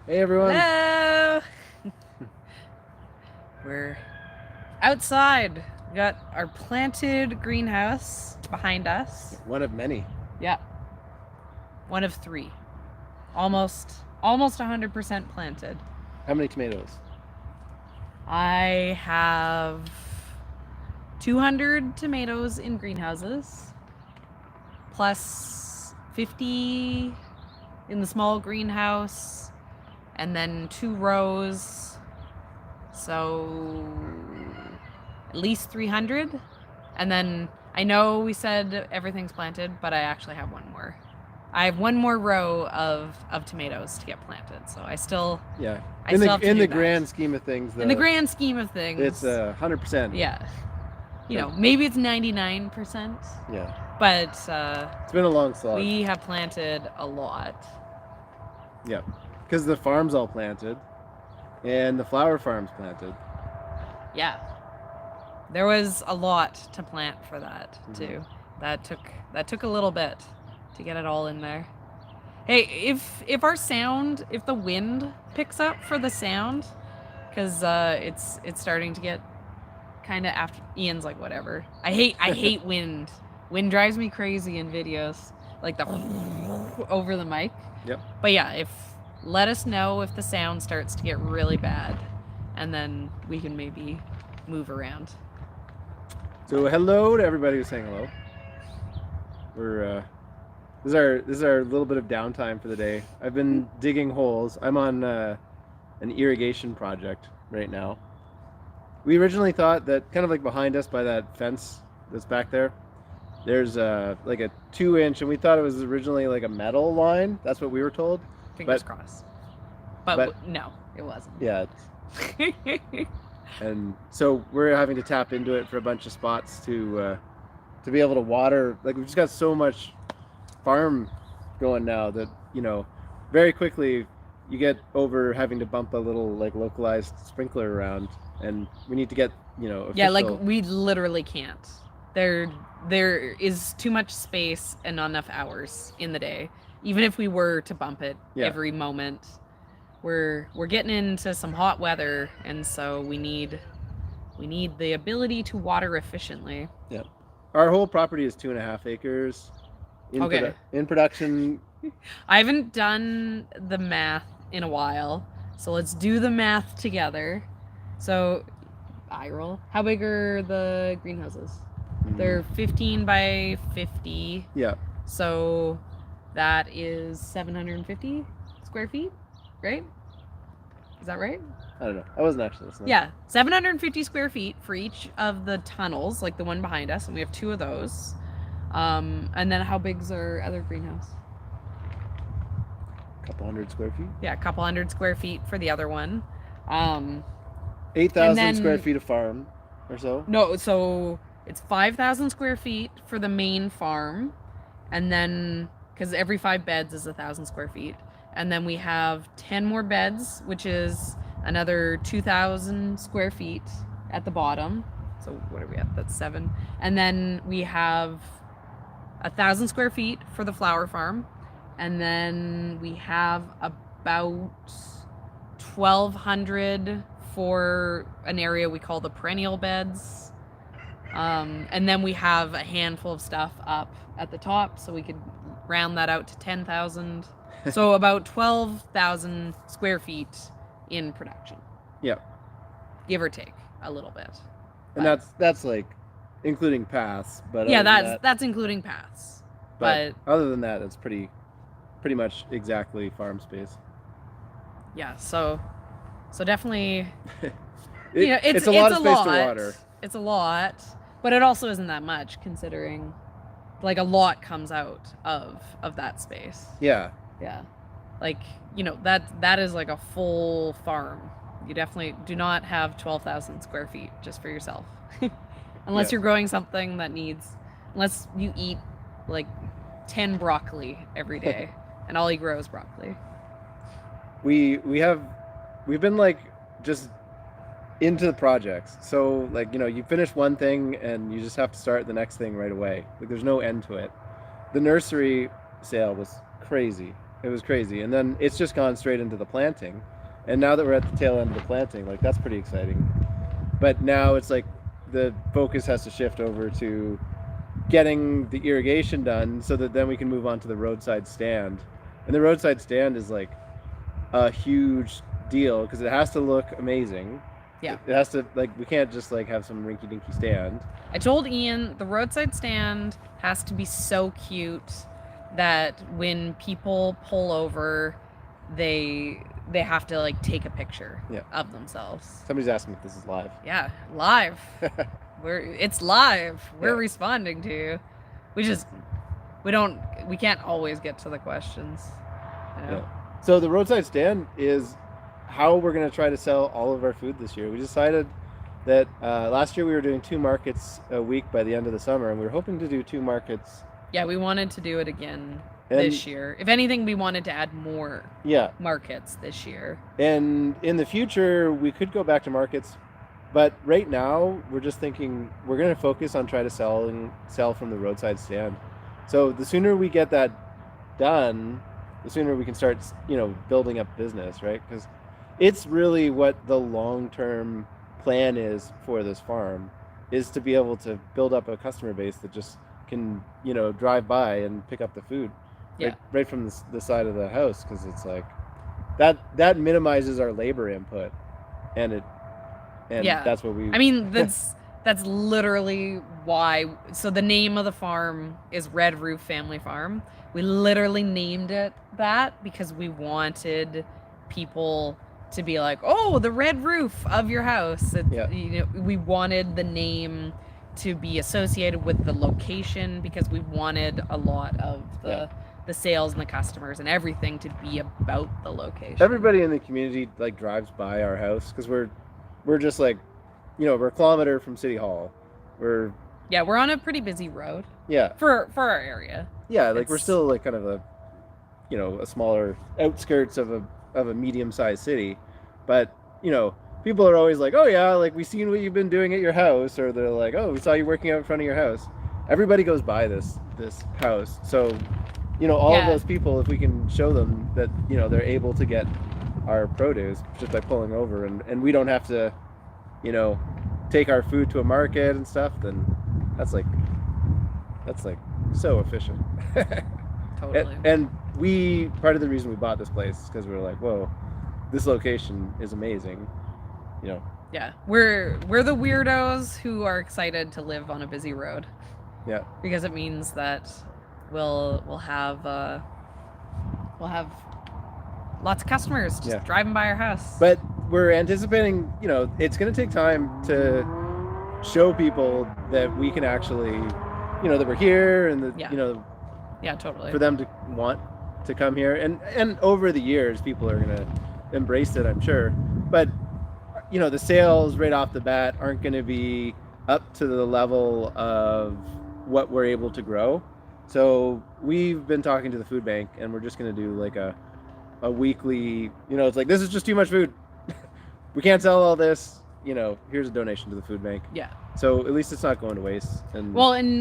Hey everyone. Hello! We're outside. We got our planted greenhouse behind us. One of many. Yeah. One of three. Almost 100% planted. How many tomatoes? I have 200 tomatoes in greenhouses, plus 50 in the small greenhouse, and then 2 rows. So at least 300. And then I know we said everything's planted, but I actually have one more. I have one more row of tomatoes to get planted. So I still Yeah. I still have to In do the that. grand scheme of things, In the grand scheme of things, it's 100%. yeah. You know, maybe it's 99%. Yeah. But It's been a long slog. we have planted a lot. Yeah. Because the farm's all planted, and the flower farm's planted. Yeah. There was a lot to plant for that too. That took a little bit to get it all in there. Hey, if our sound, if the wind picks up for the sound, because it's starting to get kind of after Ian's like whatever. I hate wind. Wind drives me crazy in videos, like the over the mic. Yep. But yeah, let us know if the sound starts to get really bad, and then we can maybe move around. So hello to everybody who's saying hello. We're this is our little bit of downtime for the day. I've been digging holes. I'm on an irrigation project right now. We originally thought that kind of like behind us by that fence that's back there, there's like a 2-inch, and we thought it was originally like a metal line. That's what we were told. Fingers crossed. But no, it wasn't. Yeah. And so we're having to tap into it for a bunch of spots to be able to water. Like we've just got so much farm going now that, you know, very quickly you get over having to bump a little like localized sprinkler around, and we need to get, you know, official... Yeah, like we literally can't. There is too much space and not enough hours in the day. Even if we were to bump it every moment, we're getting into some hot weather, and so we need the ability to water efficiently. Yeah. Our whole property is 2.5 acres. In production. I haven't done the math in a while, so let's do the math together. So, eye roll. How big are the greenhouses? They're 15 by 50. Yeah. So that is 750 square feet, right? Is that right? I don't know. I wasn't actually listening. Yeah, 750 square feet for each of the tunnels, like the one behind us, and we have 2 of those. And then how big's our other greenhouse? A couple hundred square feet. Yeah, a couple hundred square feet for the other one. 8,000 square feet of farm or so. No, so it's 5,000 square feet for the main farm, and then because every 5 beds is 1,000 square feet, and then we have 10 more beds, which is another 2,000 square feet at the bottom. So what are we at? That's 7. And then we have 1,000 square feet for the flower farm, and then we have about 1,200 for an area we call the perennial beds. And then we have a handful of stuff up at the top, so we could round that out to 10,000. So about 12,000 square feet in production. Yeah. Give or take a little bit. And that's like including paths, but yeah, that's including paths. But other than that, it's pretty much exactly farm space. Yeah, so definitely it's a lot of space to water. It's a lot, but it also isn't that much considering like a lot comes out of that space. Yeah. Yeah. Like, you know, that is like a full farm. You definitely do not have 12,000 square feet just for yourself. Unless you're growing something that unless you eat like 10 broccoli every day and all you grow is broccoli. We've been like just into the projects. So like, you know, you finish one thing and you just have to start the next thing right away. Like there's no end to it. The nursery sale was crazy. It was crazy. And then it's just gone straight into the planting. And now that we're at the tail end of the planting, like that's pretty exciting. But now it's like the focus has to shift over to getting the irrigation done so that then we can move on to the roadside stand. And the roadside stand is like a huge deal because it has to look amazing. Yeah. It has to, like, we can't just like have some rinky dinky stand. I told Ian the roadside stand has to be so cute that when people pull over, they have to like take a picture of themselves. Somebody's asking if this is live. Yeah, live. It's live. We're responding to you. We can't always get to the questions. You know? Yeah. So the roadside stand is how we're going to try to sell all of our food this year. We decided that last year we were doing 2 markets a week by the end of the summer, and we were hoping to do 2 markets. Yeah, we wanted to do it again this year. If anything, we wanted to add more markets this year. And in the future, we could go back to markets, but right now we're just thinking we're going to focus on trying to sell from the roadside stand. So the sooner we get that done, the sooner we can start, building up business, right? Because it's really what the long-term plan is for this farm, is to be able to build up a customer base that just can, drive by and pick up the food right from the side of the house, because it's like that minimizes our labor input, and that's what we. I mean, that's literally why. So the name of the farm is Red Roof Family Farm. We literally named it that because we wanted people to be like, oh, the red roof of your house. We wanted the name to be associated with the location because we wanted a lot of the sales and the customers and everything to be about the location. Everybody in the community like drives by our house because we're just like, we're a kilometer from City Hall. We're on a pretty busy road. Yeah. For our area. Yeah, like we're still like kind of a smaller outskirts of a medium-sized city, but people are always like, oh yeah, like we seen what you've been doing at your house, or they're like, oh, we saw you working out in front of your house. Everybody goes by this house, so all of those people, if we can show them that they're able to get our produce just by pulling over, and we don't have to take our food to a market and stuff, then that's like so efficient. Totally. And part of the reason we bought this place is because we were like, whoa, this location is amazing. Yeah, we're the weirdos who are excited to live on a busy road. Yeah. Because it means that we'll have lots of customers just driving by our house. But we're anticipating, it's going to take time to show people that we can actually, that we're here, and yeah, totally, for them to want to come here, and over the years people are going to embrace it, I'm sure. But the sales right off the bat aren't going to be up to the level of what we're able to grow. So we've been talking to the food bank, and we're just going to do like a weekly, it's like, this is just too much food. We can't sell all this, here's a donation to the food bank. Yeah. So at least it's not going to waste. And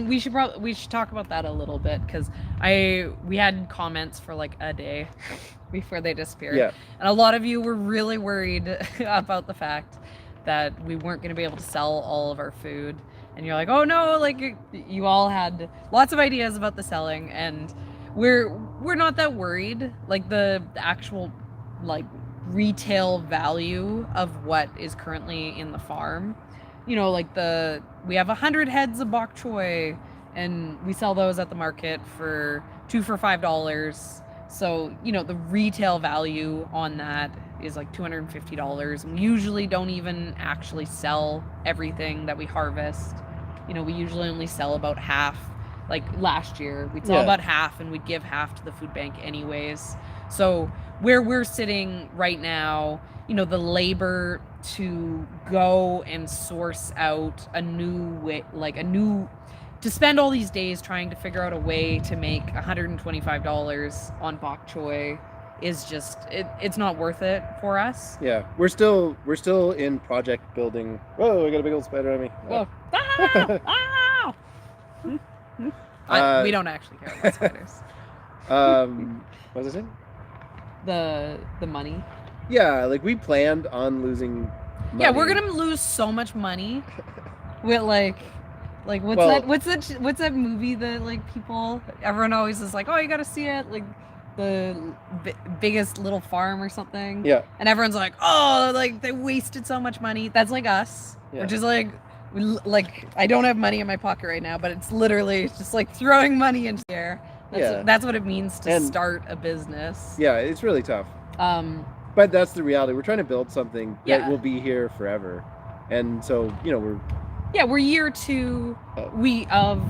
we should talk about that a little bit, because we had comments for like a day before they disappeared. Yeah. And a lot of you were really worried about the fact that we weren't going to be able to sell all of our food. And you're like, oh no, like you all had lots of ideas about the selling, and we're not that worried. Like the actual like retail value of what is currently in the farm, like we have 100 heads of bok choy, and we sell those at the market for 2 for $5. So the retail value on that is like $250, and we usually don't even actually sell everything that we harvest. We usually only sell about half. Like last year we'd sell about half, and we'd give half to the food bank anyways. So where we're sitting right now, the labor to go and source out a new way, to spend all these days trying to figure out a way to make $125 on bok choy is just, it's not worth it for us. Yeah, we're still in project building. Whoa, I got a big old spider on me. Whoa. We don't actually care about spiders. What was I saying? the money. Yeah, like we planned on losing money. Yeah, we're gonna lose so much money with like what's Well- that? What's that movie that like people? Everyone always is like, oh, you gotta see it, like the biggest little farm or something. Yeah. And everyone's like, oh, like they wasted so much money. That's like us, Yeah. which is like I don't have money in my pocket right now, but it's literally just like throwing money into the air. That's what it means to start a business. Yeah, it's really tough. But that's the reality. We're trying to build something that will be here forever, and so we're year 2 of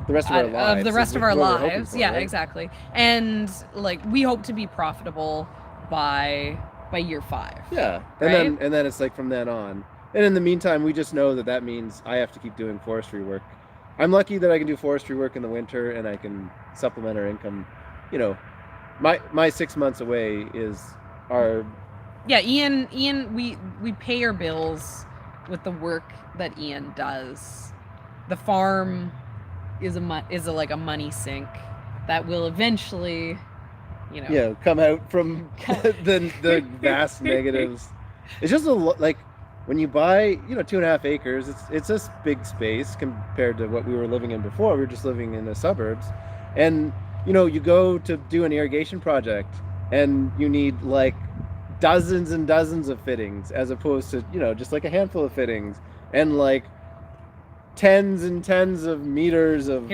the rest of our lives. Of the rest of our lives, for, yeah, right? exactly. And like we hope to be profitable by year 5. Yeah, and then it's like from then on. And in the meantime, we just know that means I have to keep doing forestry work. I'm lucky that I can do forestry work in the winter, and I can supplement our income. My 6 months away is our. Yeah, Ian, we pay our bills with the work that Ian does. The farm is like a money sink that will eventually, come out from the vast negatives. It's just like when you buy 2.5 acres, it's a big space compared to what we were living in before. We were just living in the suburbs, and you go to do an irrigation project and you need like dozens and dozens of fittings as opposed to just like a handful of fittings, and like tens and tens of meters of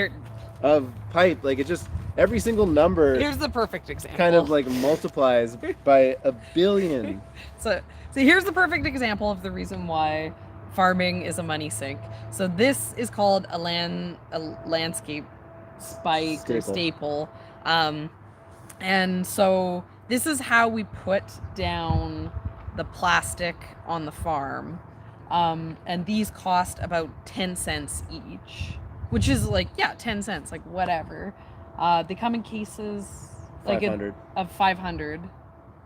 pipe. Like it just every single number. Here's the perfect example. Kind of like multiplies by a billion. So here's the perfect example of the reason why farming is a money sink. So this is called a landscape spike or staple. And so this is how we put down the plastic on the farm. And these cost about 10 cents each, which is like, 10 cents, like whatever. They come in cases like of 500,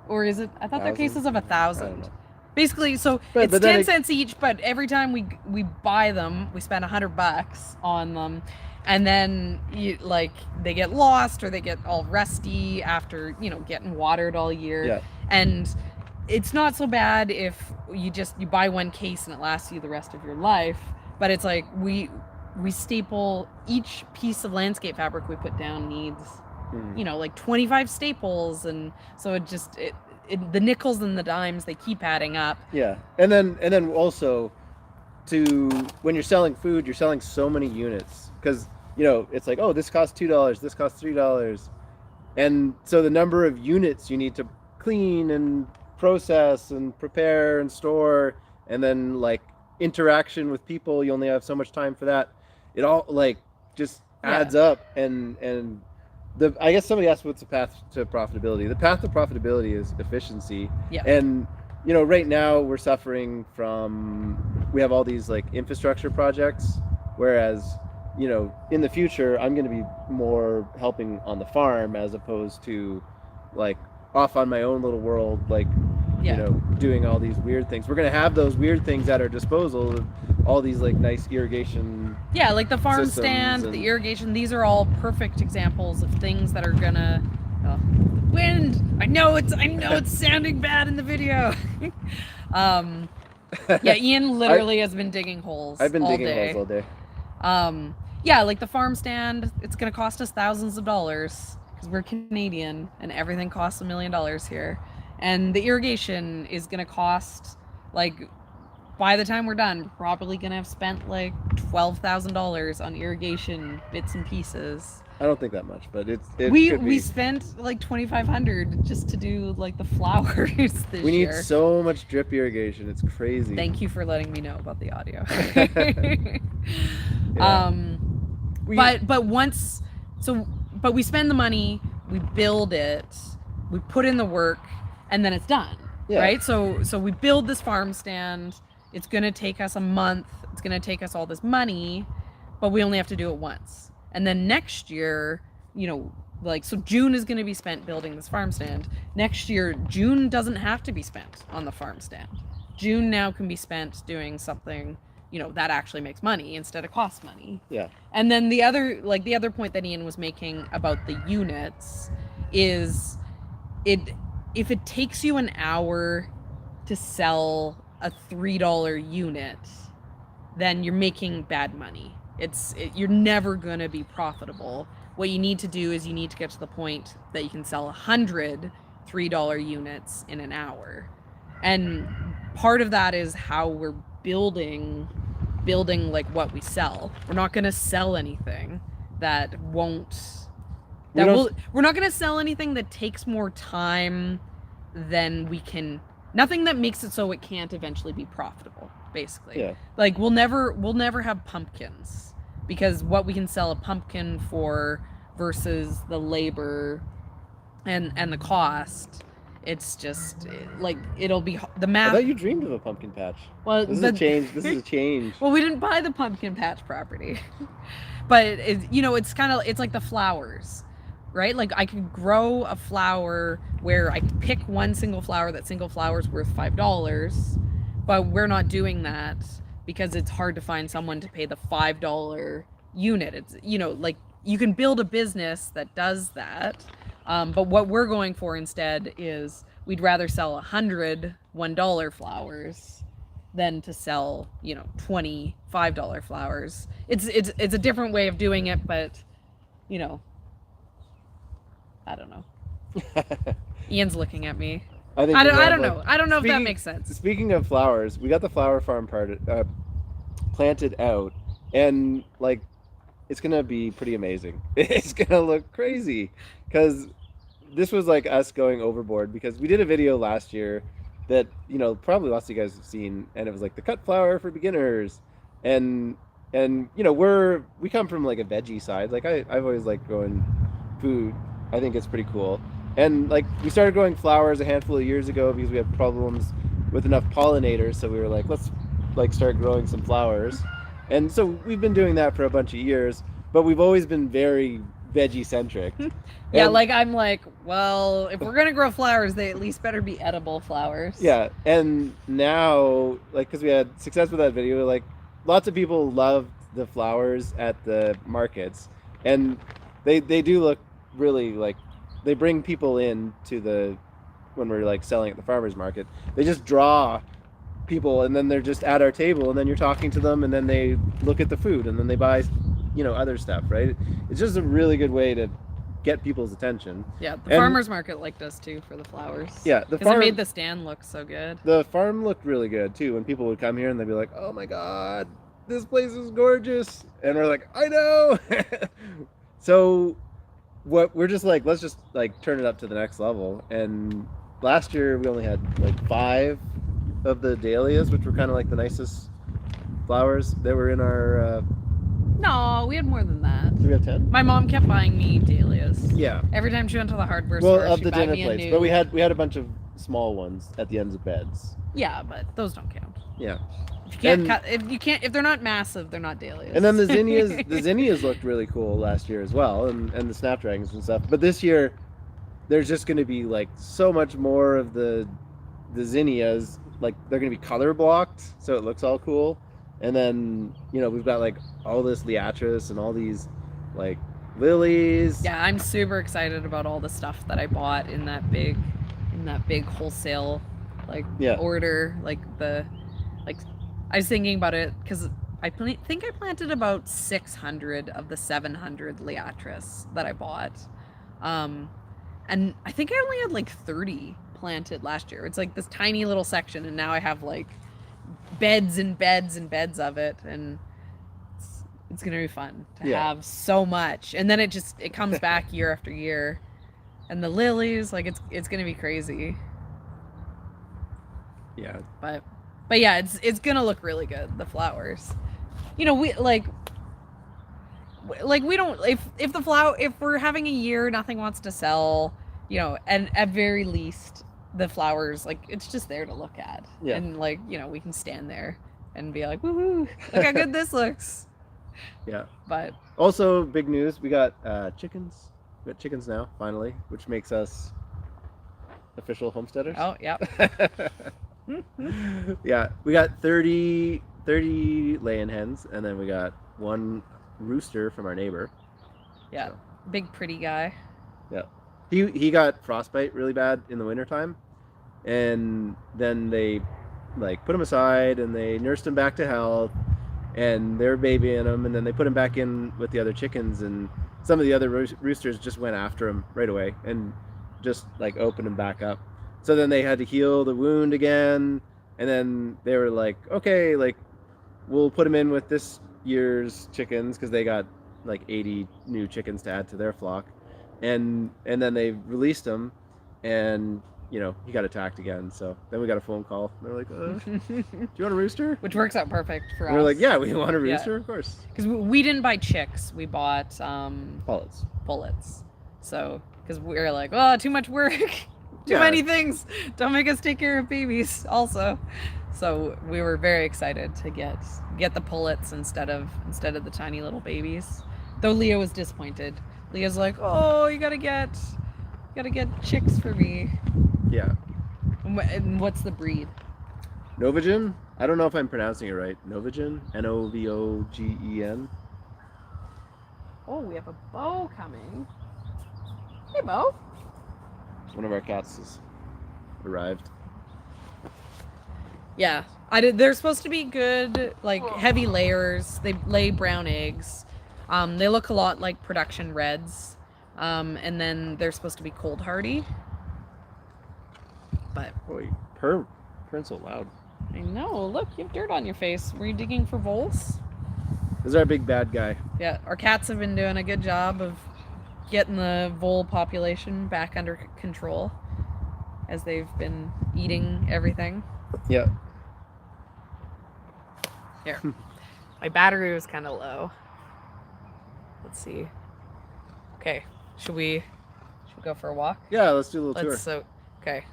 or is it? I thought they're cases of 1,000. Basically, so it's 10 cents each, but every time we buy them, we spend $100 on them, and then they get lost or they get all rusty after getting watered all year. Yeah. And it's not so bad if you buy one case and it lasts you the rest of your life, but it's like we staple each piece of landscape fabric we put down needs like 25 staples, and so the nickels and the dimes, they keep adding up. Yeah. And then also when you're selling food, you're selling so many units, because it's like, oh, this costs $2, this costs $3, and so the number of units you need to clean and process and prepare and store, and then like interaction with people, you only have so much time for that. It all like just adds up, and I guess somebody asked what's the path to profitability. The path to profitability is efficiency. Yeah. And right now we're suffering from, we have all these like infrastructure projects, whereas in the future I'm going to be more helping on the farm as opposed to like off on my own little world, like doing all these weird things. We're going to have those weird things at our disposal, all these like nice irrigation like the farm stand, the irrigation. These are all perfect examples of things that are gonna wind. I know it's sounding bad in the video. Ian literally has been digging holes. I've been all digging day. holes all day. Like the farm stand, it's gonna cost us thousands of dollars because we're Canadian and everything costs $1 million here. And the irrigation is gonna cost, like, by the time we're done, we're probably gonna have spent like $12,000 on irrigation bits and pieces. I don't think that much, but we spent like $2,500 just to do like the flowers this year. We need so much drip irrigation. It's crazy. Thank you for letting me know about the audio. But we spend the money, we build it, we put in the work, and then it's done. Yeah. Right? So we build this farm stand. It's gonna take us a month. It's gonna take us all this money, but we only have to do it once. And then next year, so June is gonna be spent building this farm stand. Next year, June doesn't have to be spent on the farm stand. June now can be spent doing something, that actually makes money instead of costs money. Yeah. And then the other point that Ian was making about the units is if it takes you an hour to sell a $3 unit, then you're making bad money. You're never going to be profitable. What you need to do is you need to get to the point that you can sell 100 $3 units in an hour. And part of that is how we're building like what we sell. We're not going to sell anything that won't we're not going to sell anything that takes more time than we can. Nothing that makes it so it can't eventually be profitable, basically. Yeah. Like we'll never have pumpkins, because what we can sell a pumpkin for versus the labor and the cost, it's just like it'll be the math. I thought you dreamed of a pumpkin patch. Well, This is a change. This is a change. Well, we didn't buy the pumpkin patch property, but it's kind of, it's like the flowers, right? Like I could grow a flower where I could pick one single flower. That single flower is worth $5, but we're not doing that because it's hard to find someone to pay the $5 unit. It's like you can build a business that does that. But what we're going for instead is we'd rather sell 100 $1 flowers than to sell, $20 $5 flowers. It's a different way of doing it, but I don't know. Ian's looking at me. I don't know. I don't know if that makes sense. Speaking of flowers, we got the flower farm planted out, and like it's gonna be pretty amazing. It's gonna look crazy because this was like us going overboard, because we did a video last year that probably lots of you guys have seen, and it was like the cut flower for beginners, and we come from like a veggie side. Like I've always liked growing food. I think it's pretty cool. And like we started growing flowers a handful of years ago because we had problems with enough pollinators, so we were like, let's like start growing some flowers. And so we've been doing that for a bunch of years, but we've always been very veggie centric. Yeah, like I'm like, well, if we're gonna grow flowers, they at least better be edible flowers. Yeah, and now, like, because we had success with that video, like lots of people loved the flowers at the markets, and they do look really like, they bring people in to when we're like selling at the farmers market. They just draw people, and then they're just at our table, and then you're talking to them, and then they look at the food, and then they buy other stuff, right? It's just a really good way to get people's attention. Yeah, the farmers market liked us too for the flowers. Yeah, because it made the stand look so good. The farm looked really good too, when people would come here and they'd be like, oh my god, this place is gorgeous, and we're like, I know. So what we're just like, let's just like turn it up to the next level. And last year we only had like 5 of the dahlias, which were kind of like the nicest flowers that were in our No, we had more than that. Do we have 10? My mom kept buying me dahlias. Yeah. Every time she went to the hardware store, of she'd the buy dinner me plates, a new... but we had a bunch of small ones at the ends of beds. Yeah, but those don't count. Yeah. If they're not massive, they're not dahlias. And then the zinnias looked really cool last year as well, and the snapdragons and stuff. But this year, there's just going to be like so much more of the zinnias. Like they're going to be color blocked, so it looks all cool. And then we've got like all this liatris and all these like lilies. Yeah, I'm super excited about all the stuff that I bought in that big wholesale order. I was thinking about it because I think I planted about 600 of the 700 liatris that I bought, and I think I only had like 30 planted last year. It's like this tiny little section, and now I have like beds and beds and beds of it, and it's gonna be fun to have so much. And then it comes back year after year, and the lilies, like it's gonna be crazy. Yeah, but yeah, it's gonna look really good, the flowers. We we don't, if we're having a year nothing wants to sell, and at very least the flowers, like it's just there to look at. Yeah. And we can stand there and be like, woohoo, look how good this looks. Yeah. But also big news, we got chickens. We got chickens now, finally, which makes us official homesteaders. Oh, yeah. Yeah, we got 30 laying hens, and then we got 1 rooster from our neighbor. Yeah. So. Big pretty guy. Yeah. He got frostbite really bad in the wintertime, and then they like put him aside and they nursed him back to health, and they were babying him, and then they put him back in with the other chickens, and some of the other roosters just went after him right away and just like opened him back up. So then they had to heal the wound again, and then they were like, okay, like we'll put him in with this year's chickens because they got like 80 new chickens to add to their flock, and then they released him, and he got attacked again. So then we got a phone call. They're like, do you want a rooster? Which works out perfect for us. We're like, yeah, we want a rooster, of course. Because we didn't buy chicks. We bought Pullets. Pullets. So, because we were like, oh, too much work. Too many things. Don't make us take care of babies also. So we were very excited to get the pullets instead of the tiny little babies. Though Leah was disappointed. Leah's like, oh, you gotta get chicks for me. Yeah. And what's the breed? Novogen? I don't know if I'm pronouncing it right. Novogen? Novogen. Oh, we have a Bo coming. Hey, Bo. One of our cats has arrived. Yeah. They're supposed to be good, like, heavy layers. They lay brown eggs. They look a lot like production reds. And then they're supposed to be cold hardy. But boy, purring so loud. I know. Look, you have dirt on your face. Were you digging for voles? This is our big bad guy. Yeah, our cats have been doing a good job of getting the vole population back under control as they've been eating everything. Yeah. Here. My battery was kind of low. Let's see. Okay. Should we go for a walk? Yeah, let's do a little tour. Okay.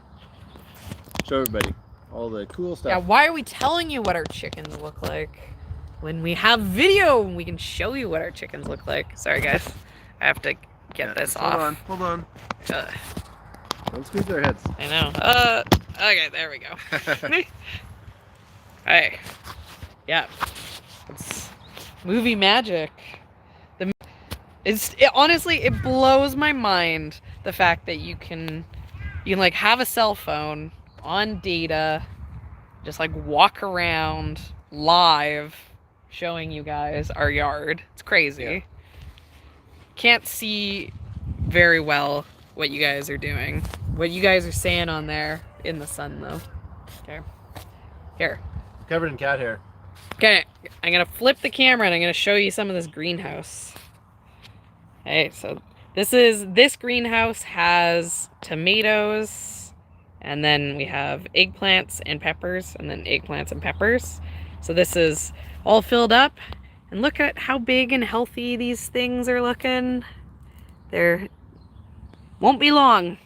Show everybody all the cool stuff. Yeah, why are we telling you what our chickens look like when we have video and we can show you what our chickens look like? Sorry, guys. I have to get this off. Hold on. Don't squeeze their heads. I know. Okay, there we go. Hey. Yeah. It's movie magic. Honestly, it blows my mind the fact that you can like have a cell phone on data, just like walk around live showing you guys our yard. It's crazy. Yeah. Can't see very well what you guys are doing. What you guys are saying on there in the sun though. Okay. Here. Covered in cat hair. Okay, I'm gonna flip the camera and I'm gonna show you some of this greenhouse. Okay, so this greenhouse has tomatoes, and then we have eggplants and peppers, and then eggplants and peppers. So this is all filled up, and look at how big and healthy these things are looking. Won't be long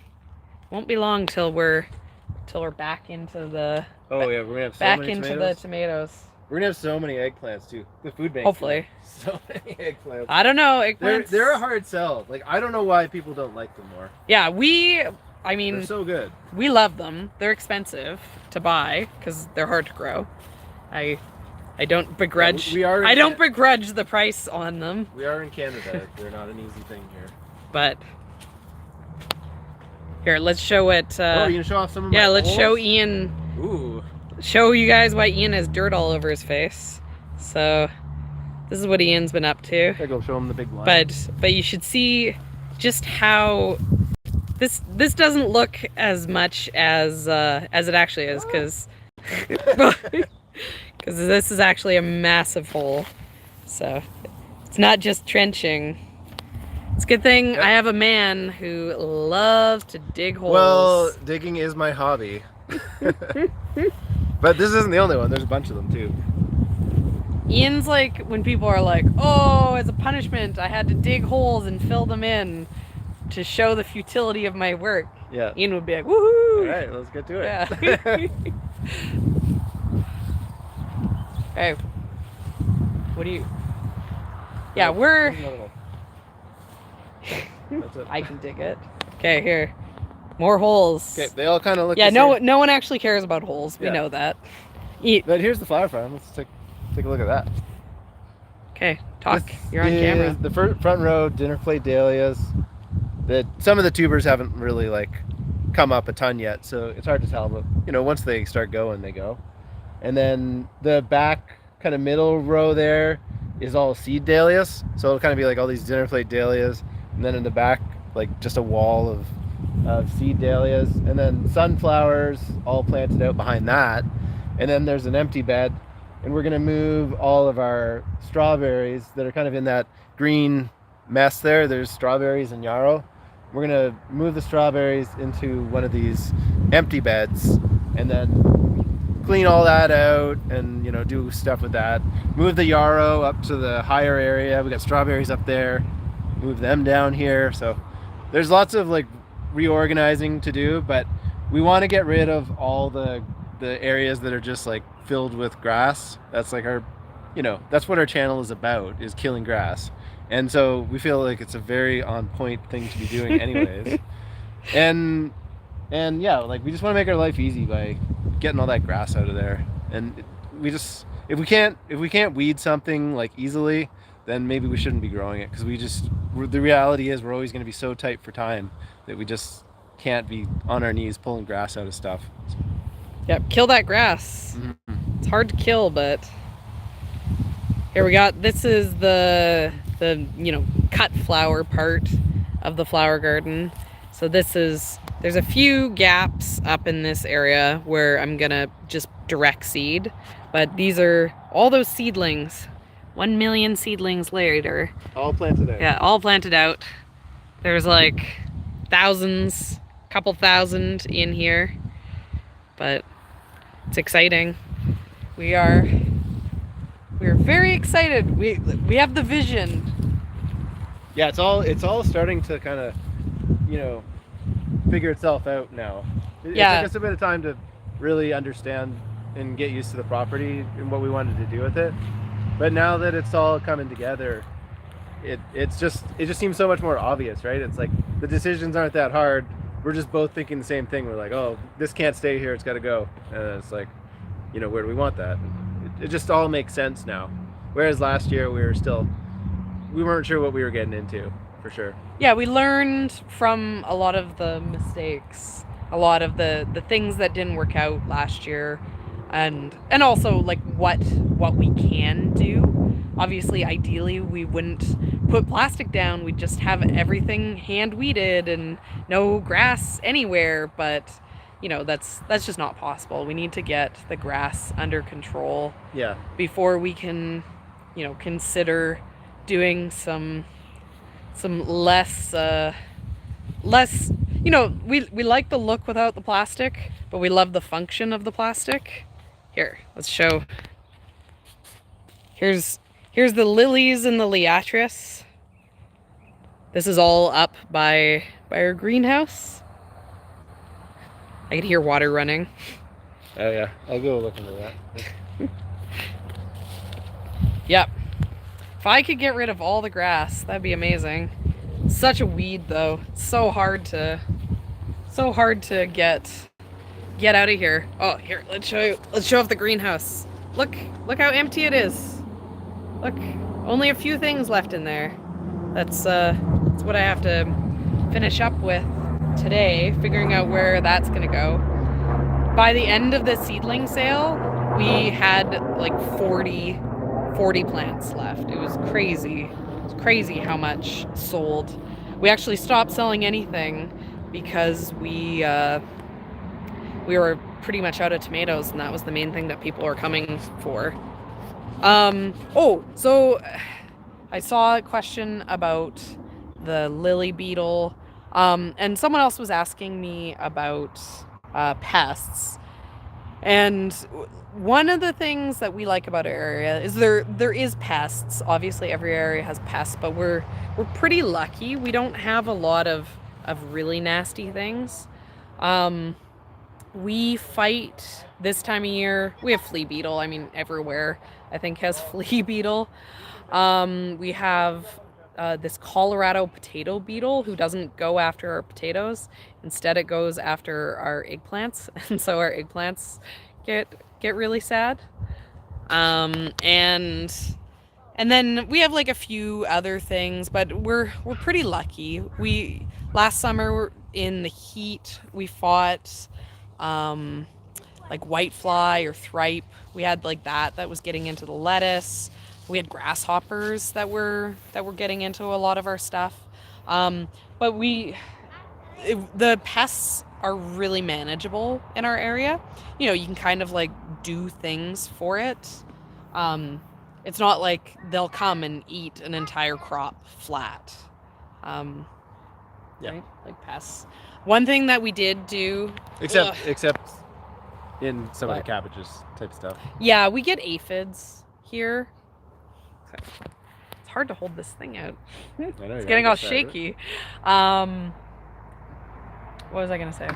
till we're back into the we're gonna have back into the tomatoes. We're gonna have so many eggplants too. The food bank. Hopefully. So many eggplants. I don't know. Eggplants. They're a hard sell. Like, I don't know why people don't like them more. Yeah, they're so good. We love them. They're expensive to buy because they're hard to grow. I don't begrudge. I don't begrudge the price on them. We are in Canada. They're not an easy thing here. But here, let's show it. You gonna show off some of my let's holes? show Ian. Ooh. Show you guys why Ian has dirt all over his face. So this is what Ian's been up to. I go show him the big line. But you should see just how this doesn't look as much as it actually is, because this is actually a massive hole. So it's not just trenching. It's a good thing I have a man who loves to dig holes. Well, digging is my hobby. But this isn't the only one. There's a bunch of them too. Ian's like when people are like, oh, as a punishment, I had to dig holes and fill them in to show the futility of my work. Yeah. Ian would be like, woohoo! All right, let's get to it. Yeah. Hey, what do you? Yeah, we're. That's it. I can dig it. Okay, here. More holes. Okay, they all kind of look. Yeah, the same. no one actually cares about holes. We know that. But here's the flower farm. Let's take a look at that. Okay, talk. You're on camera. The front row, dinner plate dahlias. some of the tubers haven't really like come up a ton yet, so it's hard to tell. But once they start going, they go. And then the back kind of middle row there is all seed dahlias. So it'll kind of be like all these dinner plate dahlias, and then in the back, like just a wall of seed dahlias, and then sunflowers all planted out behind that. And then there's an empty bed, and we're gonna move all of our strawberries that are kind of in that green mess there. There's strawberries and yarrow. We're gonna move the strawberries into one of these empty beds, and then clean all that out and do stuff with that. Move the yarrow up to the higher area. We got strawberries up there. Move them down here. So there's lots of like reorganizing to do, but we want to get rid of all the areas that are just like filled with grass. That's like our that's what our channel is about, is killing grass. And so we feel like it's a very on point thing to be doing anyways. and yeah, like we just want to make our life easy by getting all that grass out of there. And we just, if we can't weed something like easily, then maybe we shouldn't be growing it, because the reality is we're always going to be so tight for time that we just can't be on our knees pulling grass out of stuff. Yep, kill that grass. It's hard to kill, but here we got, this is the cut flower part of the flower garden. So there's a few gaps up in this area where I'm gonna just direct seed, but these are all those seedlings. 1 million seedlings later. All planted out. Yeah, all planted out. There's like thousands, couple thousand in here, but it's exciting. We're very excited. We have the vision. Yeah, it's all starting to kind of figure itself out now. It took us a bit of time to really understand and get used to the property and what we wanted to do with it. But now that it's all coming together, it just seems so much more obvious, right? It's like the decisions aren't that hard. We're just both thinking the same thing. We're like, oh, this can't stay here, it's got to go. And it's like, where do we want that? It just all makes sense now. Whereas last year we weren't sure what we were getting into, for sure. Yeah, we learned from a lot of the mistakes, a lot of the things that didn't work out last year, and also like what we can do. Obviously, ideally, we wouldn't put plastic down. We'd just have everything hand weeded and no grass anywhere. But that's just not possible. We need to get the grass under control. Yeah. Before we can, consider doing some less. We like the look without the plastic, but we love the function of the plastic. Here, let's show. Here's the lilies and the liatris. This is all up by our greenhouse. I can hear water running. Oh yeah, I'll go look into that. Yep. If I could get rid of all the grass, that'd be amazing. It's such a weed though. It's so hard to get out of here. Oh, here, let's show off the greenhouse. Look how empty it is. Look, only a few things left in there. That's what I have to finish up with today, figuring out where that's gonna go. By the end of the seedling sale, we had like 40 plants left. It was crazy. It was crazy how much sold. We actually stopped selling anything because we were pretty much out of tomatoes, and that was the main thing that people were coming for. So I saw a question about the lily beetle, and someone else was asking me about pests. And one of the things that we like about our area is there is pests. Obviously, every area has pests, but we're pretty lucky. We don't have a lot of really nasty things. We fight this time of year. We have flea beetle. I mean, everywhere I think has flea beetle. We have this Colorado potato beetle who doesn't go after our potatoes. Instead, it goes after our eggplants, and so our eggplants get really sad. And then we have like a few other things, but we're pretty lucky. last summer in the heat, we fought like whitefly or thripe. We had like that was getting into the lettuce. We had grasshoppers that were getting into a lot of our stuff. But the pests are really manageable in our area. You know, you can kind of like do things for it. It's not like they'll come and eat an entire crop flat. Yeah. Right? Like pests. One thing that we did do, Except in some of What? the cabbages type stuff. yeah, we get aphids here. It's hard to hold this thing out. I know, It's you getting gotta all get that, right? shaky. What was I gonna say?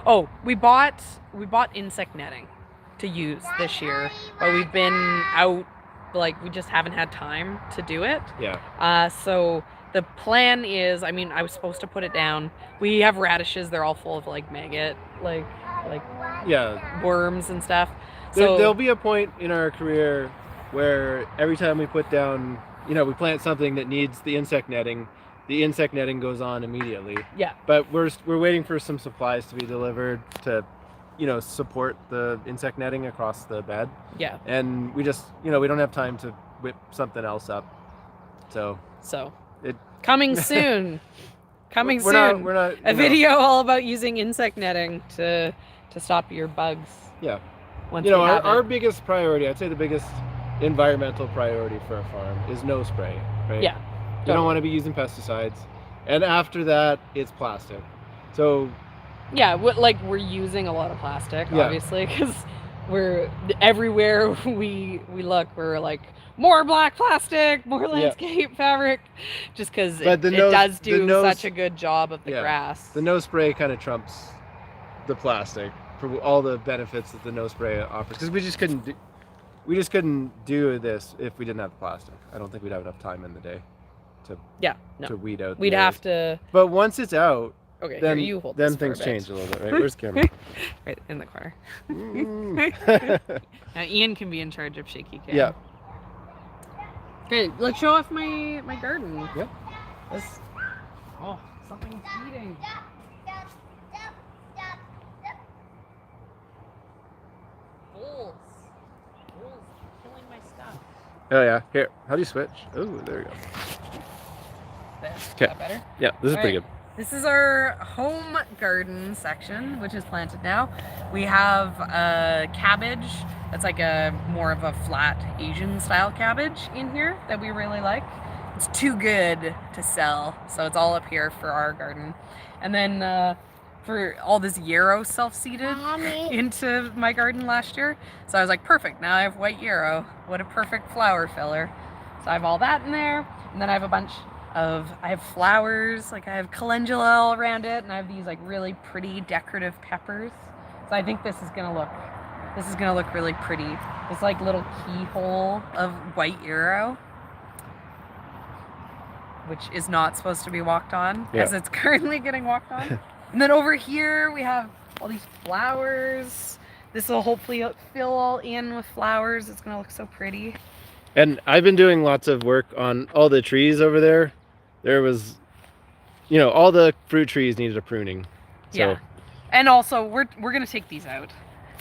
Oh, we bought insect netting to use this year, but we've been out, like we just haven't had time to do it. Yeah. So the plan is, I mean, I was supposed to put it down. We have radishes; they're all full of like maggot, like Yeah. worms and stuff. So There'll be a point in our career where every time we put down, we plant something that needs the insect netting goes on immediately. yeah, But we're waiting for some supplies to be delivered to, support the insect netting across the bed. yeah. And we just, we don't have time to whip something else up. So it Coming soon. Coming we're soon. We're not. A video all about using insect netting to stop your bugs. Yeah. Once we have our it. biggest priority, I'd say the biggest environmental priority for a farm is no spray, right? Yeah. You don't want to be using pesticides. And after that, it's plastic. So Yeah, we're using a lot of plastic, Yeah. obviously, because we're everywhere we look, we're like more black plastic, more landscape fabric, just because it does do such a good job of the grass. The no spray kind of trumps the plastic for all the benefits that the no spray offers. Because we just couldn't do this if we didn't have the plastic. I don't think we'd have enough time in the day to weed out. We'd have to. But once it's out, Okay, then here, you hold then this for a things bit. change a little bit, right? Where's the camera? Right in the corner. Mm. Now Ian can be in charge of shaky cam. Yeah. Okay, let's show off my garden. Yep. Something's eating. Bulls killing my stuff. Oh yeah. Here, how do you switch? Oh, there we go. There. Okay. Is that better? Yeah, this is pretty good. This is our home garden section, which is planted now. We have a cabbage that's like a more of a flat Asian style cabbage in here that we really like. It's too good to sell, so it's all up here for our garden. And then for all this yarrow self-seeded into my garden last year. So I was like, perfect, now I have white yarrow. What a perfect flower filler. So I have all that in there, and then I have a bunch I have flowers, like I have calendula all around it, and I have these like really pretty decorative peppers. So I think this is gonna look really pretty. This like little keyhole of white yarrow, which is not supposed to be walked on, as it's currently getting walked on. And then over here we have all these flowers. This will hopefully fill all in with flowers. It's gonna look so pretty. And I've been doing lots of work on all the trees over there. There was, all the fruit trees needed a pruning. So. Yeah. And also, we're gonna take these out.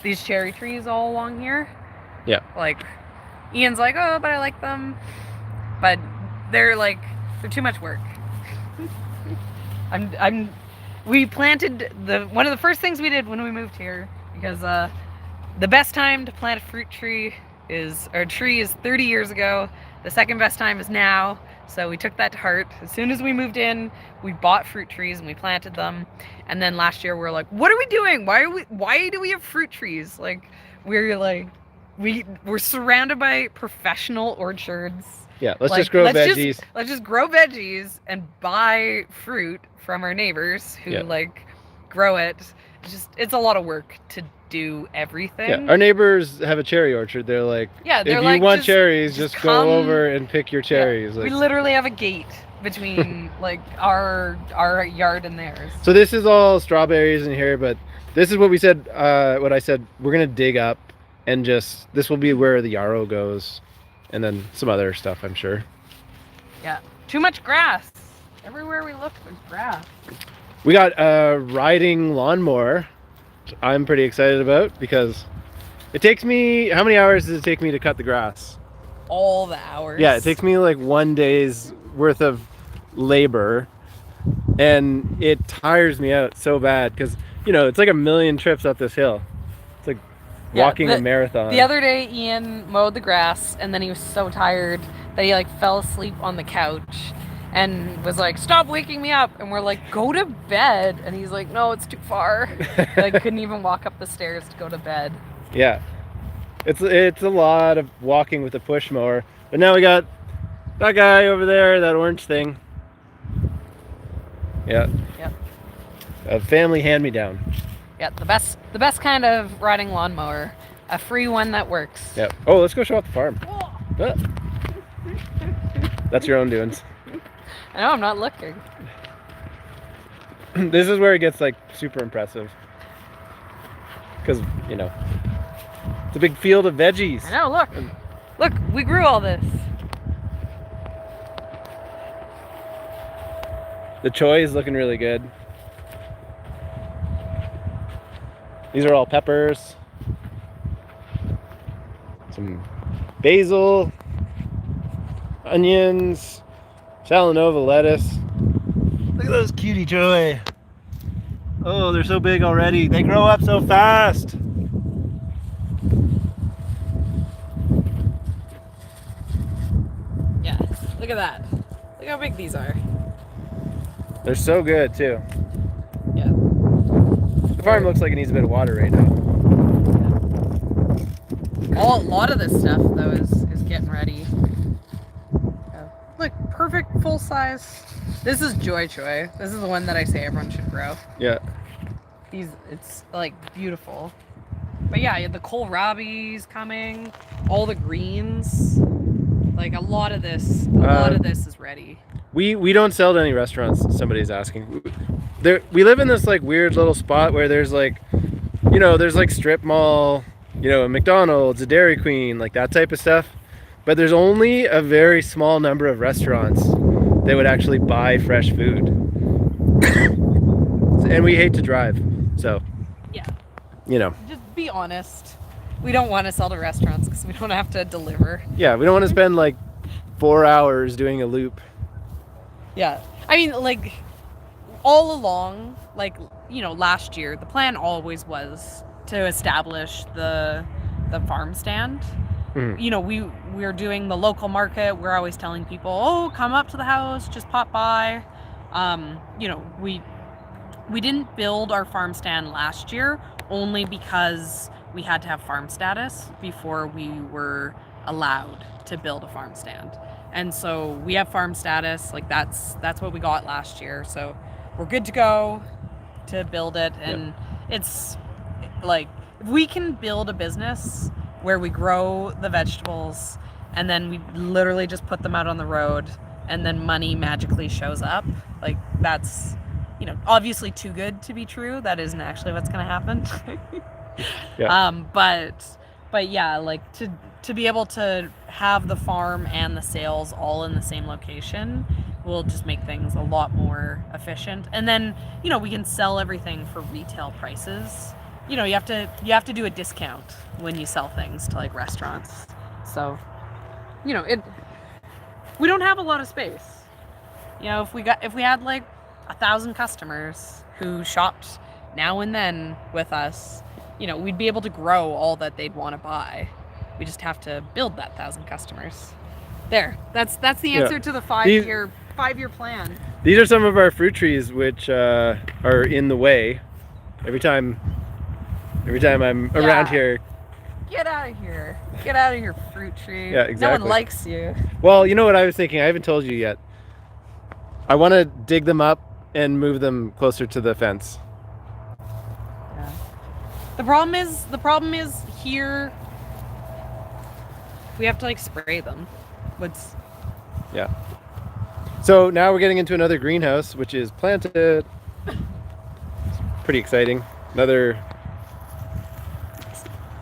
These cherry trees all along here. Yeah. Like, Ian's like, oh, but I like them. But they're too much work. We planted one of the first things we did when we moved here, because the best time to plant a fruit tree is 30 years ago. The second best time is now. So we took that to heart. As soon as we moved in, we bought fruit trees and we planted them. And then last year we were like, what are we doing? Why do we have fruit trees? We're surrounded by professional orchards. Yeah, let's just grow veggies. Let's just grow veggies and buy fruit from our neighbors who grow it. It's a lot of work to do everything. Yeah, our neighbors have a cherry orchard. They're like, if you want cherries, just go over and pick your cherries. We literally have a gate between our yard and theirs. So this is all strawberries in here, but this is what we said. What I said, we're gonna dig up and this will be where the yarrow goes, and then some other stuff, I'm sure. Yeah, too much grass. Everywhere we look, there's grass. We got a riding lawnmower. I'm pretty excited about because it takes me, how many hours does it take me to cut the grass? All the hours. Yeah, it takes me like 1 day's worth of labor, and it tires me out so bad because, you know, it's like a million trips up this hill. It's like walking a marathon. The other day, Ian mowed the grass, and then he was so tired that he like fell asleep on the couch and was like, "Stop waking me up!" And we're like, "Go to bed." And he's like, "No, it's too far." Like, couldn't even walk up the stairs to go to bed. Yeah, it's a lot of walking with a push mower. But now we got that guy over there, that orange thing. Yeah. Yep. A family hand-me-down. Yeah, the best kind of riding lawnmower. A free one that works. Yep. Oh, let's go show off the farm. Oh. Ah. That's your own doings. I know, I'm not looking. This is where it gets like super impressive. Because, you know, it's a big field of veggies. I know, look. Look, we grew all this. The choy is looking really good. These are all peppers. Some basil, onions, Salanova lettuce. Look at those cutie choy. Oh, they're so big already. They grow up so fast. Yeah, look at that. Look how big these are. They're so good too. Yeah. The farm looks like it needs a bit of water right now. A lot of this stuff though is getting ready. Yeah. Look, perfect full size. This is Joy Choy. This is the one that I say everyone should grow. Yeah. It's like beautiful. But yeah, the kohlrabi's coming, all the greens. Like a lot of this is ready. We don't sell to any restaurants, somebody's asking. We live in this like weird little spot where there's like, you know, there's like strip mall, you know, a McDonald's, a Dairy Queen, like that type of stuff. But there's only a very small number of restaurants that would actually buy fresh food. And we hate to drive, so. Yeah. You know. Just be honest. We don't want to sell to restaurants because we don't have to deliver. Yeah, we don't want to spend like 4 hours doing a loop. Yeah. I mean, like, all along, like, you know, last year, the plan always was to establish the farm stand. Mm-hmm. You know, we're doing the local market. We're always telling people, oh, come up to the house, just pop by. You know, we didn't build our farm stand last year only because we had to have farm status before we were allowed to build a farm stand. And so we have farm status, like that's what we got last year. So we're good to go to build it. And It's like, if we can build a business where we grow the vegetables and then we literally just put them out on the road and then money magically shows up, like that's, you know, obviously too good to be true. That isn't actually what's going to happen. Yeah. But yeah, like to be able to have the farm and the sales all in the same location will just make things a lot more efficient. And then, you know, we can sell everything for retail prices. You know, you have to do a discount when you sell things to like restaurants. So, you know, we don't have a lot of space. You know, if we had like 1,000 customers who shopped now and then with us, you know, we'd be able to grow all that they'd want to buy. We just have to build that 1,000 customers. There, that's the answer to the five-year plan. These are some of our fruit trees which are in the way. Every time I'm around here. Get out of here! Get out of here, fruit tree. Yeah, exactly. No one likes you. Well, you know what I was thinking? I haven't told you yet. I want to dig them up and move them closer to the fence. Yeah. The problem is here we have to like spray them. Yeah. So now we're getting into another greenhouse, which is planted. It's pretty exciting. Another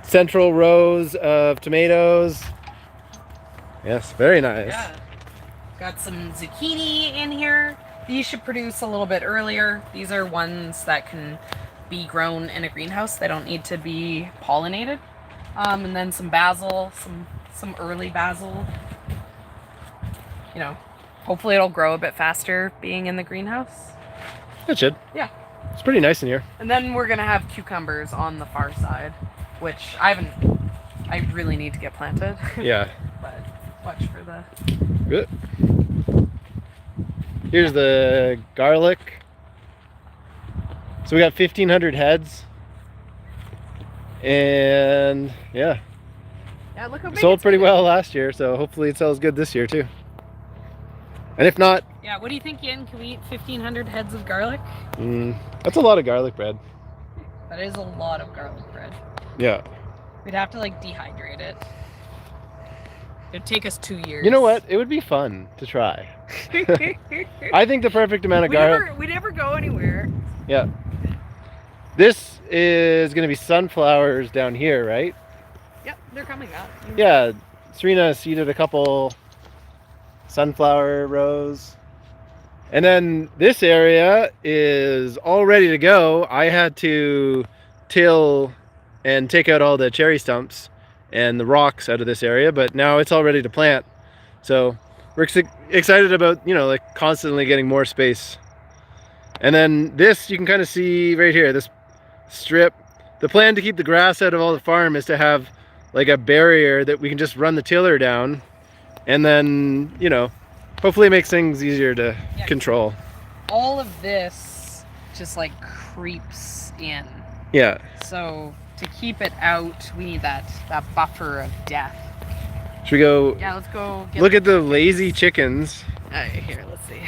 central rows of tomatoes. Yes, very nice. Yeah. Got some zucchini in here. these should produce a little bit earlier. These are ones that can be grown in a greenhouse. They don't need to be pollinated. And then some basil, some early basil. You know, hopefully it'll grow a bit faster being in the greenhouse. It should. Yeah. It's pretty nice in here. And then we're gonna have cucumbers on the far side, which I really need to get planted. Yeah. But watch for the... Good. Here's the garlic. So we got 1,500 heads. And yeah. Yeah, look how big Sold it's pretty getting. well last year, so hopefully it sells good this year too. And if not... Yeah, what do you think, Ian? Can we eat 1,500 heads of garlic? That's a lot of garlic bread. That is a lot of garlic bread. Yeah. We'd have to like dehydrate it. It'd take us 2 years. You know what? It would be fun to try. I think the perfect amount of garlic... We never go anywhere. Yeah. This is going to be sunflowers down here, right? Yep, they're coming up. Yeah. Serena seeded a couple sunflower rows. And then this area is all ready to go. I had to till and take out all the cherry stumps and the rocks out of this area, but now it's all ready to plant. So we're excited about, you know, like constantly getting more space. And then this, you can kind of see right here, this strip. The plan to keep the grass out of all the farm is to have like a barrier that we can just run the tiller down, and then, you know, hopefully it makes things easier to control. All of this just like creeps in. Yeah. So to keep it out, we need that buffer of death. Should we go? Yeah, let's go Look at the lazy chickens. Here, let's see.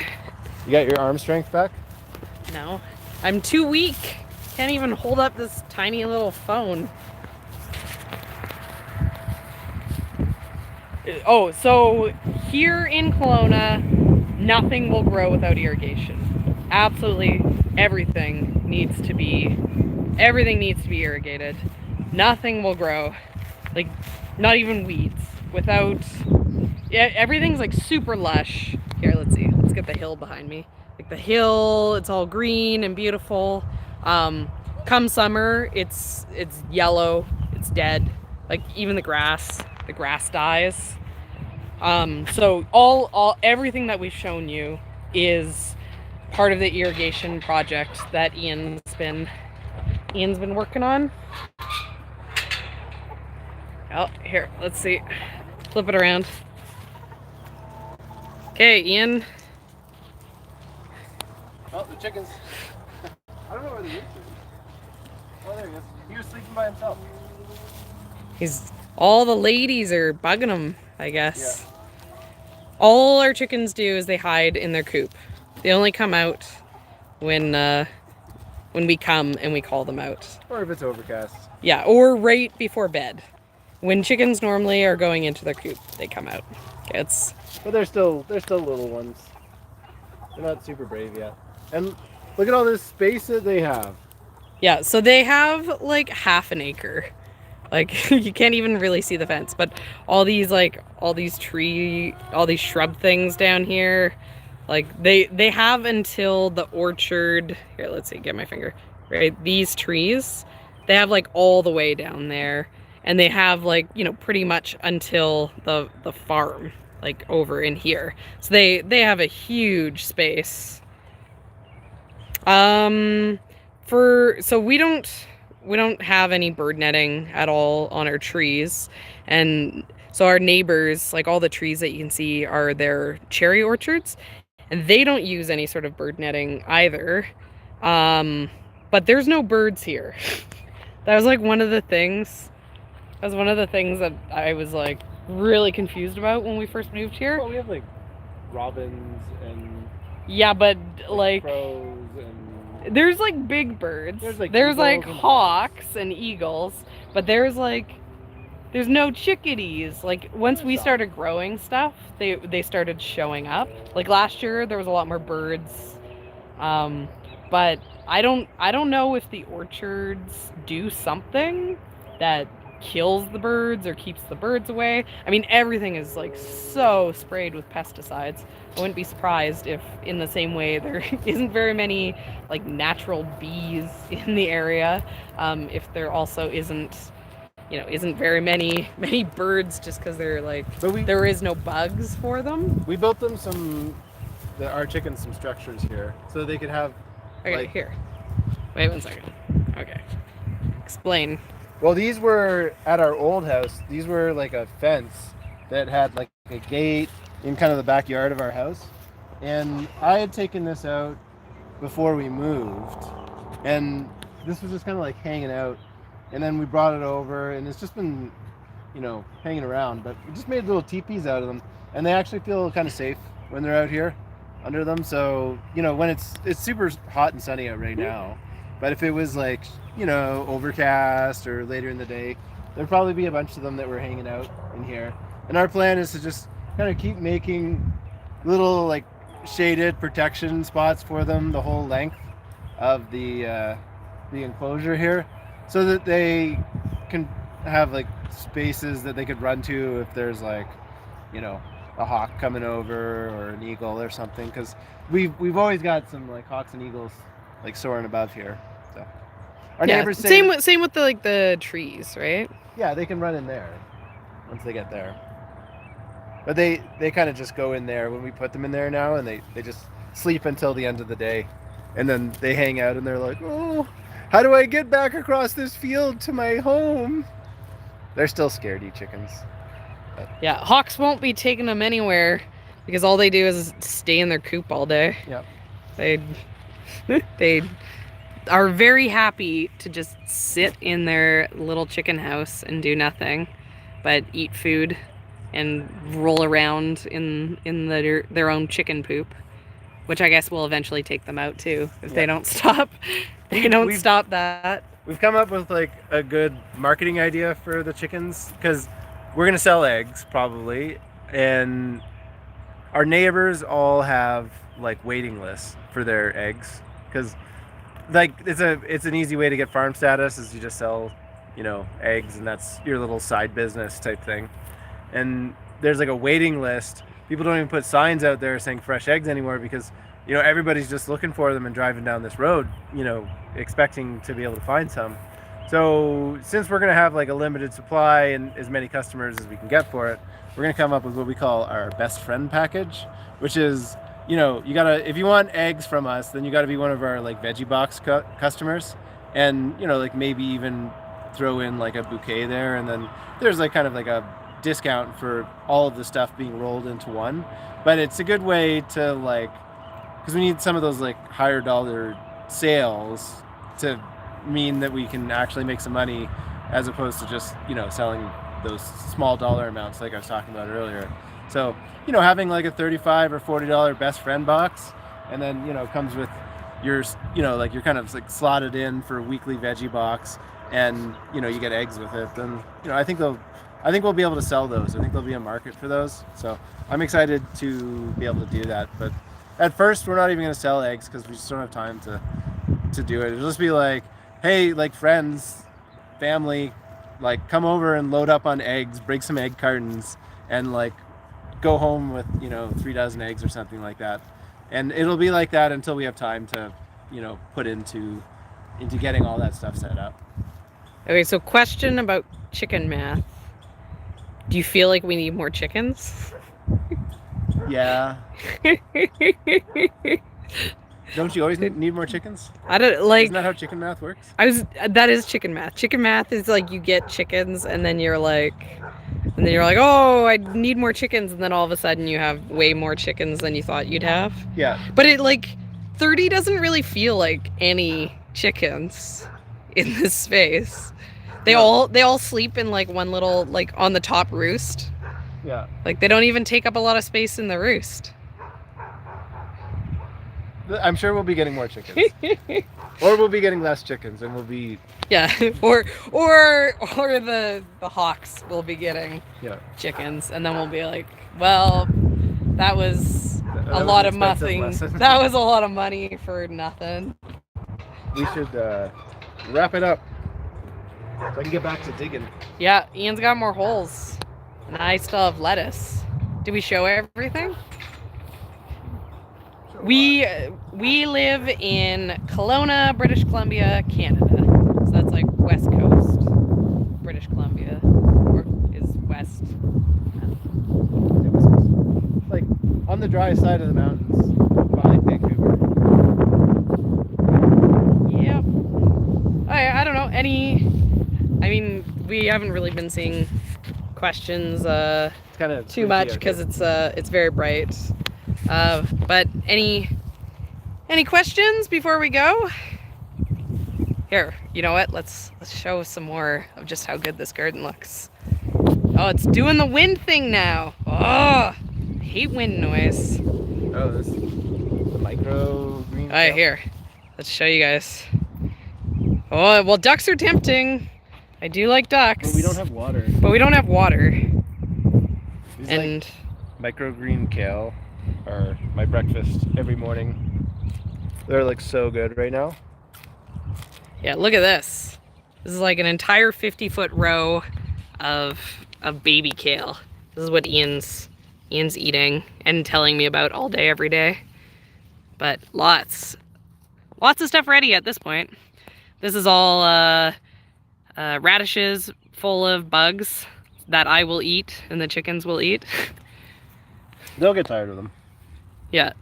You got your arm strength back? No, I'm too weak. Can't even hold up this tiny little phone. Oh, so here in Kelowna, nothing will grow without irrigation. Absolutely everything needs to be irrigated. Nothing will grow, like not even weeds, without, yeah, everything's like super lush. Here, let's see, let's get the hill behind me. Like the hill, it's all green and beautiful. Come summer, it's yellow, it's dead. Like even the grass dies. So everything that we've shown you is part of the irrigation project that Ian's been working on. Oh, here, let's see. Flip it around. Okay, Ian. Oh, the chickens. I don't know where the rooster is. Oh, there he is. He was sleeping by himself. All the ladies are bugging him, I guess. Yeah. All our chickens do is they hide in their coop. They only come out when we come and we call them out. Or if it's overcast. Yeah, or right before bed. When chickens normally are going into their coop, they come out. Okay, but they're still little ones. They're not super brave yet. And look at all this space that they have. Yeah, so they have like half an acre. Like you can't even really see the fence, but all these shrub things down here, like they have until the orchard. Here, let's see, get my finger. Right, these trees, they have like all the way down there, and they have like, you know, pretty much until the farm, like over in here. So they have a huge space. So we don't have any bird netting at all on our trees, and so our neighbors, like all the trees that you can see, are their cherry orchards, and they don't use any sort of bird netting either. But there's no birds here. That was one of the things that I was like really confused about when we first moved here. Well, we have like robins and yeah, but like crows and there's like big birds. There's like hawks and eagles, but there's no chickadees. Like once we started growing stuff, they started showing up. Like last year there was a lot more birds. But I don't know if the orchards do something that kills the birds or keeps the birds away. I mean, everything is like so sprayed with pesticides. I wouldn't be surprised if in the same way there isn't very many like natural bees in the area, if there also isn't very many birds, just because they're like there is no bugs for them. We built them our chickens some structures here so they could have. Okay, like, here. Wait 1 second. Okay. Explain. Well, these were at our old house. These were like a fence that had like a gate in kind of the backyard of our house. And I had taken this out before we moved. And this was just kind of like hanging out. And then we brought it over, and it's just been, hanging around. But we just made little teepees out of them. And they actually feel kind of safe when they're out here under them. So, when it's super hot and sunny out right now. But if it was like, overcast or later in the day, there'd probably be a bunch of them that were hanging out in here. And our plan is to just kind of keep making little like shaded protection spots for them the whole length of the enclosure here, so that they can have like spaces that they could run to if there's like, a hawk coming over or an eagle or something. Because we've always got some like hawks and eagles like soaring above here. So our neighbors say same with the trees, right? Yeah, they can run in there once they get there. But they kind of just go in there when we put them in there now, and they just sleep until the end of the day. And then they hang out and they're like, oh, how do I get back across this field to my home? They're still scaredy chickens. Yeah, hawks won't be taking them anywhere because all they do is stay in their coop all day. Yep. They are very happy to just sit in their little chicken house and do nothing but eat food and roll around in their own chicken poop, which I guess will eventually take them out too if they don't stop. Stop that. We've come up with like a good marketing idea for the chickens, because we're gonna sell eggs probably, and our neighbors all have like waiting lists for their eggs, because like it's an easy way to get farm status is you just sell eggs, and that's your little side business type thing. And there's like a waiting list. People don't even put signs out there saying fresh eggs anymore, because everybody's just looking for them and driving down this road, expecting to be able to find some. So since we're going to have like a limited supply and as many customers as we can get for it, we're going to come up with what we call our best friend package, which is, if you want eggs from us, then you got to be one of our like veggie box customers, and like maybe even throw in like a bouquet there, and then there's like kind of like a discount for all of the stuff being rolled into one. But it's a good way to like, because we need some of those like higher dollar sales to mean that we can actually make some money, as opposed to just selling those small dollar amounts like I was talking about earlier. So having like a $35 or $40 best friend box, and then comes with your like you're kind of like slotted in for a weekly veggie box, and you get eggs with it, then I think we'll be able to sell those. I think there'll be a market for those. So I'm excited to be able to do that. But at first, we're not even going to sell eggs because we just don't have time to do it. It'll just be like, hey, like friends, family, like come over and load up on eggs, break some egg cartons, and like go home with 3 dozen eggs or something like that. And it'll be like that until we have time to put into getting all that stuff set up. Okay, so question about chicken math. Do you feel like we need more chickens? Yeah. Don't you always need more chickens? I don't like. Isn't that how chicken math works? That is chicken math. Chicken math is like you get chickens, and then you're like, oh, I need more chickens, and then all of a sudden you have way more chickens than you thought you'd have. Yeah. But it like 30 doesn't really feel like any chickens in this space. They all sleep in like one little like on the top roost. Yeah. Like they don't even take up a lot of space in the roost. I'm sure we'll be getting more chickens. Or we'll be getting less chickens, and we'll be... Yeah, or the hawks will be getting chickens, and then we'll be like, well, that was a lot of nothing. That was a lot of money for nothing. We should wrap it up. I can get back to digging. Yeah, Ian's got more holes. And I still have lettuce. Did we show everything? We live in Kelowna, British Columbia, Canada. So that's like West Coast, British Columbia, or is West. Like on the dry side of the mountains behind Vancouver. Yep. I don't know, I mean, we haven't really been seeing questions It's kind of too much because it's very bright. But any questions before we go? Here, you know what? Let's show some more of just how good this garden looks. Oh, it's doing the wind thing now. Oh, I hate wind noise. Oh, this the micro green. All right, here. Let's show you guys. Oh, well, ducks are tempting. I do like ducks. But we don't have water. But we don't have water. These And like microgreen kale are my breakfast every morning. They're like so good right now. yeah, look at this. This is like an entire 50-foot row of baby kale. This is what Ian's eating and telling me about all day, every day. But lots of stuff ready at this point. This is all radishes full of bugs that I will eat and the chickens will eat. They'll get tired of them. Yeah.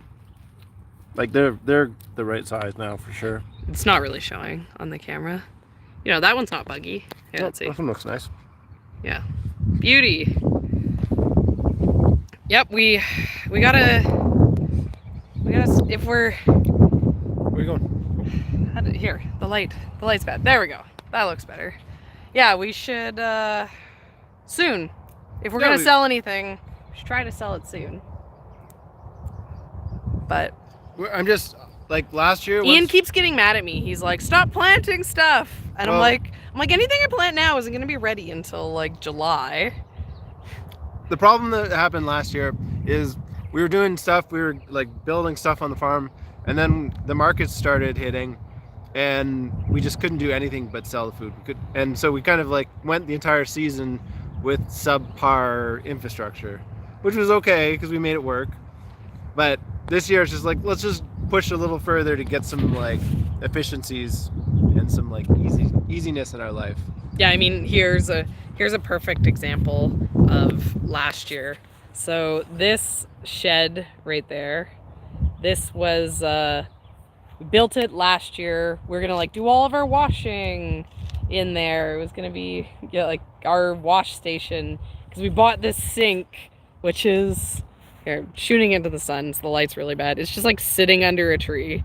Like they're the right size now for sure. It's not really showing on the camera. You know, that one's not buggy. Yeah, let's see. That one looks nice. Yeah. Beauty. Yep, we gotta if we're Where are you going? here, the light's bad. There we go. That looks better. Yeah, we should soon. If we're gonna sell anything, we should try to sell it soon. But I'm just like last year. Ian keeps getting mad at me. He's like, "Stop planting stuff," and I'm like, anything I plant now isn't gonna be ready until like July. The problem that happened last year is we were doing stuff. We were like building stuff on the farm, and then the markets started hitting, and we just couldn't do anything but sell the food. And so we kind of like went the entire season with subpar infrastructure, which was okay because we made it work. But this year it's just like, let's just push a little further to get some like efficiencies and some like easiness in our life. Yeah, I mean, here's a perfect example of last year. So this shed right there, this was we built it last year. We're gonna like do all of our washing in there. It was gonna be like our wash station because we bought this sink, which is here shooting into the sun, so the light's really bad. It's just like sitting under a tree.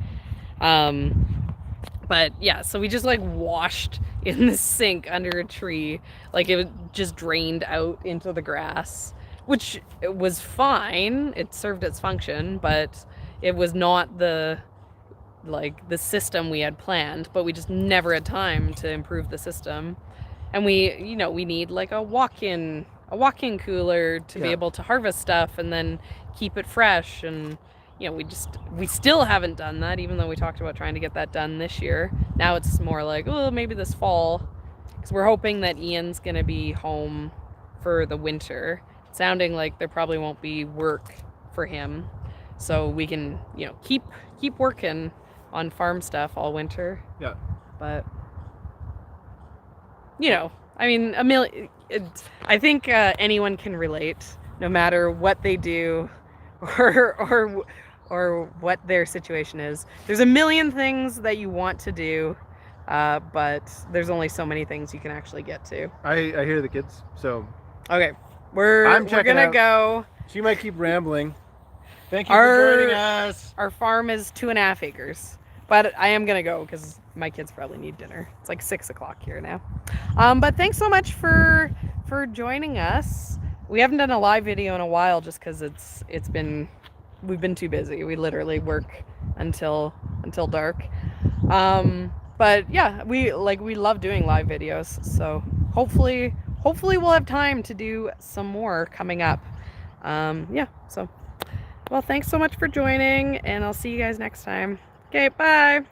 But yeah, so we just like washed in the sink under a tree, like it just drained out into the grass, which it was fine. It served its function, but it was not the system we had planned. But we just never had time to improve the system, and we need like a walk-in cooler to be able to harvest stuff and then keep it fresh. And we still haven't done that, even though we talked about trying to get that done this year. Now it's more like, oh, maybe this fall, because we're hoping that Ian's gonna be home for the winter. It's sounding like there probably won't be work for him, so we can keep working on farm stuff all winter. Yeah. But I mean, I think anyone can relate, no matter what they do or what their situation is. There's a million things that you want to do, but there's only so many things you can actually get to. I hear the kids, so okay, we're gonna go. She might keep rambling. Thank you for joining us. Our farm is 2.5 acres, but I am gonna go because my kids probably need dinner. It's like 6 o'clock here now. But thanks so much for joining us. We haven't done a live video in a while just because we've been too busy. We literally work until dark. But yeah, we love doing live videos. So hopefully we'll have time to do some more coming up. Yeah, so well, thanks so much for joining, and I'll see you guys next time. Okay, bye.